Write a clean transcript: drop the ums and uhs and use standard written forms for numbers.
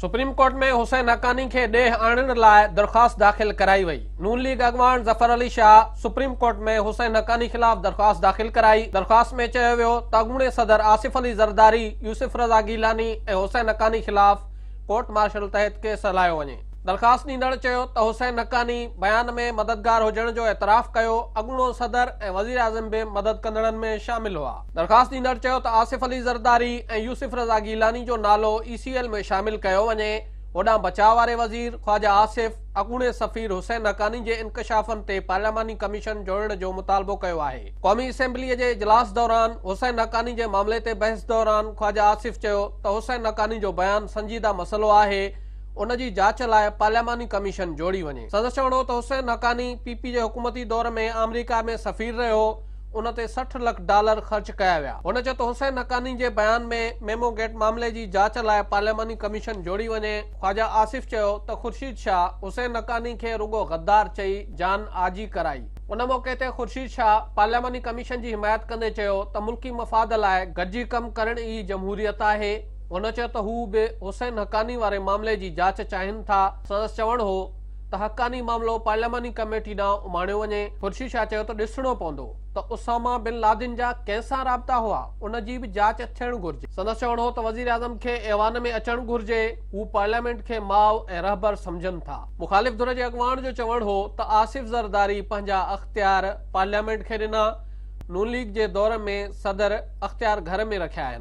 Supreme court में हुसैन हक्कानी के ॾेह आणण लाइ दरख़्वास्त दाख़िल कराई वई। नून लीग अॻवान ज़फ़र अली शाह सुप्रीम कोर्ट में हुसैन हक्कानी ख़िलाफ़ दरख़्वास्त दाख़िल कराई। दरख़्वास्त में चयो वियो त अॻूणे सदर आसिफ अली ज़रदारी, यूसुफ रज़ा गीलानी ऐं हुसैन हक्कानी ख़िलाफ़ कोर्ट मार्शल तहत केस हलायो वञे। दरख़्वास्त ॾींदड़ चयो त हुसैन हक्कानी बयान में मददगार हुजण जो एतराफ़ कयो। अॻूणो सदर ऐं वज़ीर आज़म बि मदद कंदड़नि में शामिल हुआ। दरख़्वास्त ॾींदड़ चयो त आसिफ अली ज़रदारी ऐं यूसुफ रज़ा गीलानी जो नालो ECL में शामिल कयो वञे। होॾां बचाव वारे वज़ीर ख्वाजा आसिफ अॻूणे सफ़ीर हुसैन हक्कानी जे इंकशाफनि ते पार्लियामानी कमीशन जोड़ण जो मुतालबो कयो आहे। क़ौमी असेंबलीअ जे इजलास दौरान हुसैन हक्कानी जे मामले ते बहस दौरान ख्वाजा आसिफ चयो त हुसैन हक्कानी जो बयान संजीदा मसइलो आहे, उन जी जांच लाइ पार्लियामानी कमीशन जोड़ी वञे। संदसि चवणो त हुसैन हक्कानी PP जे हुकूमती दौर में अमेरिका में सफ़ीर रहियो, उन ते $60 लाख ख़र्च कया विया। हुन चयो त हुसैन हक्कानी जे बयान में मेमो गेट मामले जी जांच लाइ पार्लियामानी कमीशन जोड़ी वञे। ख्वाजा आसिफ चयो त खुर्शीद शाह हुसैन हक्कानी खे रुगो गद्दार चई जान आजी कराई। उन मौके ते खुर्शीद शाह पार्लियामानी कमीशन जी हिमायत कंदे चयो त मुल्की मफ़ाद लाइ गॾिजी कमु करण ई जमहूरियत आहे। हुन चयो त हू बि हुसैन हक्कानी वारे मामले जी जांच चाहिनि था। संदसि चवणु हो त हक्कानी मामलो पार्लियामानी कमेटी ॾांहुं उमाणियो वञे। खुर्शीद शाह चयो त ॾिसणो पवंदो त उसामा बिन लादेन जा कंहिंसां राब्ता हुआ, उन जी बि जांच थियणु घुरिजे। संदसि चवणो हो त वज़ीर आज़म खे ऐवान में अचणु घुरिजे, हू पार्लियामेंट खे माउ ऐं रहबर सम्झनि था। मुख़ालिफ़ धुर जे अॻवान जो चवणु हो त आसिफ ज़रदारी पंहिंजा अख़्तियार पार्लियामेंट खे ॾिना। नून लीग जे दौर में सदर अख़्तियार घर में रखिया आहिनि।